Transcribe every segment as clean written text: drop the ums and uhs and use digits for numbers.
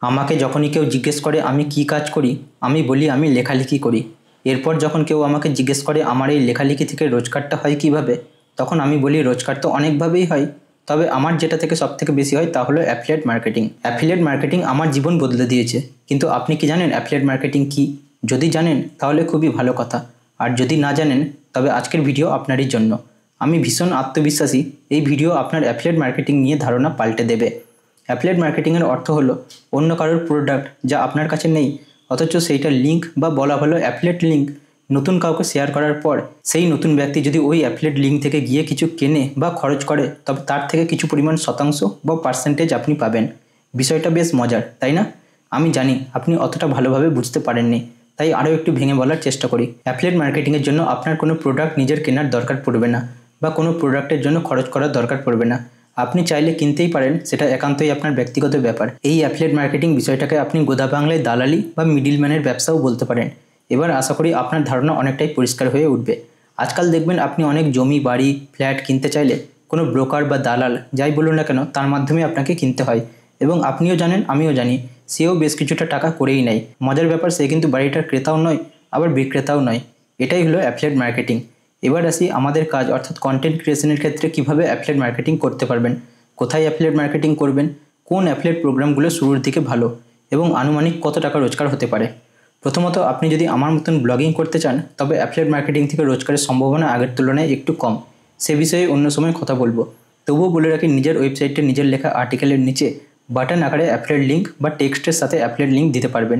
আমাকে যখনই কেউ জিজ্ঞেস করে আমি কী কাজ করি, আমি বলি আমি লেখালেখি করি। এরপর যখন কেউ আমাকে জিজ্ঞেস করে আমার এই লেখালেখি থেকে রোজগারটা হয় কীভাবে, তখন আমি বলি রোজগার তো অনেকভাবেই হয়, তবে আমার যেটা থেকে সবথেকে বেশি হয় তা হলো অ্যাফিলিয়েট মার্কেটিং। অ্যাফিলিয়েট মার্কেটিং আমার জীবন বদলে দিয়েছে। কিন্তু আপনি কি জানেন অ্যাফিলিয়েট মার্কেটিং কী? যদি জানেন তাহলে খুবই ভালো কথা, আর যদি না জানেন তবে আজকের ভিডিও আপনারই জন্য। আমি ভীষণ আত্মবিশ্বাসী এই ভিডিও আপনার অ্যাফিলিয়েট মার্কেটিং নিয়ে ধারণা পাল্টে দেবে। অ্যাফিলিয়েট মার্কেটিংয়ের অর্থ হলো অন্য কারোর প্রোডাক্ট যা আপনার কাছে নেই, অথচ সেইটার লিঙ্ক বা বলা হলো অ্যাফিলিয়েট লিঙ্ক নতুন কাউকে শেয়ার করার পর সেই নতুন ব্যক্তি যদি ওই অ্যাফিলিয়েট লিঙ্ক থেকে গিয়ে কিছু কেনে বা খরচ করে, তবে তার থেকে কিছু পরিমাণ শতাংশ বা পার্সেন্টেজ আপনি পাবেন। বিষয়টা বেশ মজার, তাই না? আমি জানি আপনি অতটা ভালোভাবে বুঝতে পারেননি, তাই আরও একটু ভেঙে বলার চেষ্টা করি। অ্যাফিলিয়েট মার্কেটিংয়ের জন্য আপনার কোনো প্রোডাক্ট নিজের কেনার দরকার পড়বে না, বা কোনো প্রোডাক্টের জন্য খরচ করার দরকার পড়বে না। আপনি চাইলে কিনতেই পারেন, সেটা একান্তই আপনার ব্যক্তিগত ব্যাপার। এই অ্যাফিলিয়েট মার্কেটিং বিষয়টাকে আপনি গোদা বাংলায় দালালি বা মিডিলম্যানের ব্যবসাও বলতে পারেন। এবার আশা করি আপনার ধারণা অনেকটাই পরিষ্কার হয়ে উঠবে। আজকাল দেখবেন আপনি অনেক জমি, বাড়ি, ফ্ল্যাট কিনতে চাইলে কোনো ব্রোকার বা দালাল যাই বলুন না কেন তার মাধ্যমে আপনাকে কিনতে হয়, এবং আপনিও জানেন আমিও জানি সেও বেশ কিছুটা টাকা করেই নেয়। মজার ব্যাপার, সে কিন্তু বাড়িটার ক্রেতাও নয় আবার বিক্রেতাও নয়। এটাই হলো অ্যাফিলিয়েট মার্কেটিং। এবার আসি আমাদের কাজ অর্থাৎ কন্টেন্ট ক্রিয়েশনের ক্ষেত্রে কীভাবে অ্যাফিলিয়েট মার্কেটিং করতে পারবেন, কোথায় অ্যাফিলিয়েট মার্কেটিং করবেন, কোন অ্যাফিলিয়েট প্রোগ্রামগুলো শুরুর দিকে ভালো, এবং আনুমানিক কত টাকা রোজগার হতে পারে। প্রথমত, আপনি যদি আমার মতন ব্লগিং করতে চান তবে অ্যাফিলিয়েট মার্কেটিং থেকে রোজগারের সম্ভাবনা আগের তুলনায় একটু কম। সে বিষয়ে অন্য সময় কথা বলবো। তবুও বলে রাখি, নিজের ওয়েবসাইটে নিজের লেখা আর্টিকেলের নিচে বাটন আকারে অ্যাফিলিয়েট লিঙ্ক বা টেক্সটের সাথে অ্যাফিলিয়েট লিঙ্ক দিতে পারবেন।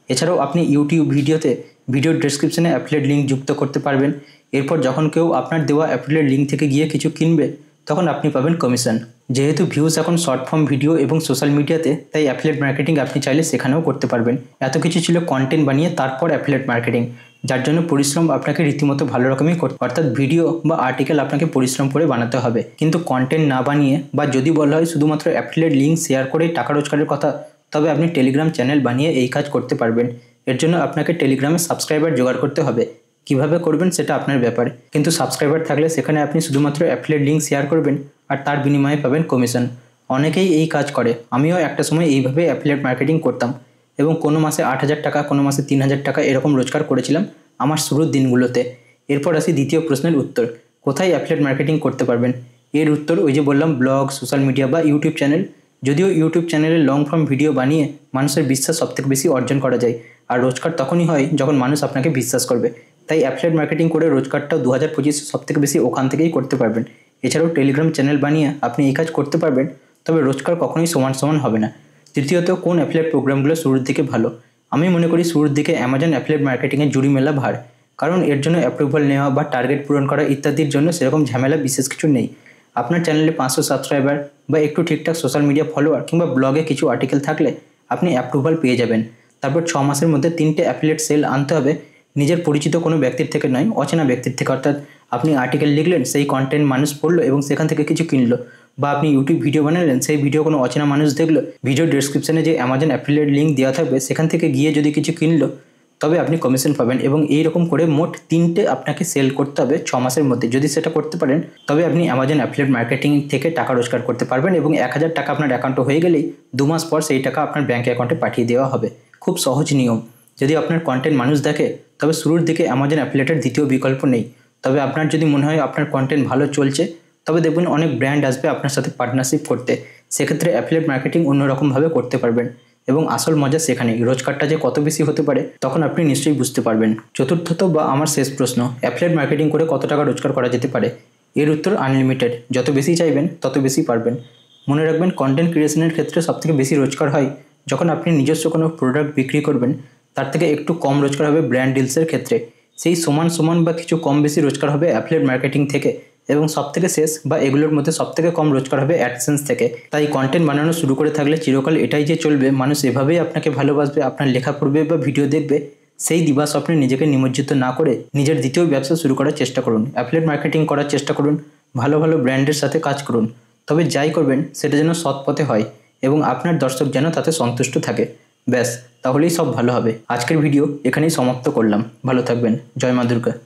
এছাড়াও আপনি ইউটিউব ভিডিওতে ভিডিও ডেসক্রিপশনে অ্যাফিলিয়েট লিঙ্ক যুক্ত করতে পারবেন। এরপর যখন কেউ আপনার দেওয়া অ্যাফিলিয়েট লিঙ্ক থেকে গিয়ে কিছু কিনবে, তখন আপনি পাবেন কমিশন। যেহেতু ভিউজ এখন শর্ট ফর্ম ভিডিও এবং সোশ্যাল মিডিয়াতে, তাই অ্যাফিলিয়েট মার্কেটিং আপনি চাইলে সেখানেও করতে পারবেন। এত কিছু ছিল কন্টেন্ট বানিয়ে তারপর অ্যাফিলিয়েট মার্কেটিং, যার জন্য পরিশ্রম আপনাকে রীতিমতো ভালো রকমই করতে, অর্থাৎ ভিডিও বা আর্টিকেল আপনাকে পরিশ্রম করে বানাতে হবে। কিন্তু কন্টেন্ট না বানিয়ে বা যদি বলা হয় শুধুমাত্র অ্যাফিলিয়েট লিঙ্ক শেয়ার করেই টাকা রোজগারের কথা, তবে আপনি টেলিগ্রাম চ্যানেল বানিয়ে এই কাজ করতে পারবেন। এর জন্য আপনাকে টেলিগ্রামে সাবস্ক্রাইবার জোগাড় করতে হবে। কিভাবে করবেন সেটা আপনার ব্যাপার, কিন্তু সাবস্ক্রাইবার থাকলে সেখানে আপনি শুধুমাত্র অ্যাফিলিয়েট লিঙ্ক শেয়ার করবেন আর তার বিনিময়ে পাবেন কমিশন। অনেকেই এই কাজ করে, আমিও একটা সময় এইভাবে অ্যাফিলিয়েট মার্কেটিং করতাম, এবং কোনো মাসে 8,000 টাকা, কোনো মাসে 3,000 টাকা এরকম রোজগার করেছিলাম আমার শুরুর দিনগুলোতে। এরপর আসি দ্বিতীয় প্রশ্নের উত্তর, কোথায় অ্যাফিলিয়েট মার্কেটিং করতে পারবেন। এর উত্তর ওই যে বললাম, ব্লগ, সোশ্যাল মিডিয়া বা ইউটিউব চ্যানেল। যদিও ইউটিউব চ্যানেলে লং ফর্ম ভিডিও বানিয়ে মানুষের বিশ্বাস সবথেকে বেশি অর্জন করা যায়, আর রোজগার তখনই হয় যখন মানুষ আপনাকে বিশ্বাস করবে। তাই অ্যাফিলিয়েট মার্কেটিং করে রোজগারটাও 2025 সবথেকে বেশি ওখান থেকেই করতে পারবেন। এছাড়াও টেলিগ্রাম চ্যানেল বানিয়ে আপনি এই কাজ করতে পারবেন, তবে রোজগার কখনোই সমান সমান হবে না। তৃতীয়ত, কোন অ্যাফিলিয়েট প্রোগ্রামগুলো শুরুর দিকে ভালো। আমি মনে করি শুরুর দিকে অ্যামাজন অ্যাফিলিয়েট মার্কেটিংয়ের জুড়ি মেলা ভার, কারণ এর জন্য অ্যাপ্রুভাল নেওয়া বা টার্গেট পূরণ করা ইত্যাদির জন্য সেরকম ঝামেলা বিশেষ কিছু নেই। আপনার চ্যানেলে 500 সাবস্ক্রাইবার বা একটু ঠিকঠাক সোশ্যাল মিডিয়া ফলোয়ার কিংবা ব্লগে কিছু আর্টিকেল থাকলে আপনি অ্যাপ্রুভাল পেয়ে যাবেন। তারপর 6 মাসের মধ্যে 3টে অ্যাফিলিয়েট সেল আনতে হবে, নিজের পরিচিত কোনো ব্যক্তির থেকে নয়, অচেনা ব্যক্তির থেকে। অর্থাৎ আপনি আর্টিকেল লিখলেন, সেই কন্টেন্ট মানুষ পড়লো এবং সেখান থেকে কিছু কিনলো, বা আপনি ইউটিউব ভিডিও বানালেন, সেই ভিডিও কোনো অচেনা মানুষ দেখলো, ভিডিও ডেসক্রিপশনে যে অ্যামাজন অ্যাফিলিয়েট লিঙ্ক দেওয়া থাকবে সেখান থেকে গিয়ে যদি কিছু কিনলো, তবে আপনি কমিশন পাবেন। এবং এই রকম করে মোট 3টে আপনাকে সেল করতে হবে 6 মাসের মধ্যে। যদি সেটা করতে পারেন তবে আপনি অ্যামাজন অ্যাফিলিয়েট মার্কেটিং থেকে টাকা রোজগার করতে পারবেন, এবং 1,000 টাকা আপনার অ্যাকাউন্টে হয়ে গেলেই 2 মাস পর সেই টাকা আপনার ব্যাঙ্ক অ্যাকাউন্টে পাঠিয়ে দেওয়া হবে। খুব সহজ নিয়ম। যদি আপনার কন্টেন্ট মানুষ দেখে, তবে শুরুর দিকে অ্যামাজন অ্যাফিলিয়েটের দ্বিতীয় বিকল্প নেই। তবে আপনার যদি মনে হয় আপনার কন্টেন্ট ভালো চলছে, তবে দেখবেন অনেক ব্র্যান্ড আসবে আপনার সাথে পার্টনারশিপ করতে। সেক্ষেত্রে অ্যাফিলিয়েট মার্কেটিং অন্যরকমভাবে করতে পারবেন, এবং আসল মজা সেখানেই। রোজগারটা যে কত বেশি হতে পারে তখন আপনি নিশ্চয়ই বুঝতে পারবেন। চতুর্থত বা আমার শেষ প্রশ্ন, অ্যাফিলিয়েট মার্কেটিং করে কত টাকা রোজগার করা যেতে পারে। এর উত্তর আনলিমিটেড। যত বেশি চাইবেন তত বেশি পারবেন। মনে রাখবেন, কন্টেন্ট ক্রিয়েশনের ক্ষেত্রে সবথেকে বেশি রোজগার হয় যখন আপনি নিজস্ব কোনো প্রোডাক্ট বিক্রি করবেন। তার থেকে একটু কম রোজগার হবে ব্র্যান্ড ডিলসের ক্ষেত্রে। সেই সমান সমান বা কিছু কম বেশি রোজগার হবে অ্যাফিলিয়েট মার্কেটিং থেকে, এবং সবথেকে শেষ বা এগুলোর মধ্যে সবথেকে কম রোজগার হবে অ্যাডসেন্স থেকে। তাই কন্টেন্ট বানানো শুরু করে থাকলে চিরকাল এটাই যে চলবে, মানুষ এভাবেই আপনাকে ভালোবাসবে, আপনার লেখা পড়বে বা ভিডিও দেখবে, সেই দিবা স্বপ্নে নিজেকে নিমজ্জিত না করে নিজের দ্বিতীয় ব্যবসা শুরু করার চেষ্টা করুন। অ্যাফিলিয়েট মার্কেটিং করার চেষ্টা করুন, ভালো ভালো ব্র্যান্ডের সাথে কাজ করুন। তবে যাই করবেন সেটা যেন সৎ পথে হয়, এবং আপনার দর্শক যেন তাতে সন্তুষ্ট থাকে। ব্যাস, তাহলেই সব ভালো হবে। আজকের ভিডিও এখানেই সমাপ্ত করলাম। ভালো থাকবেন। জয় মা দুর্গা।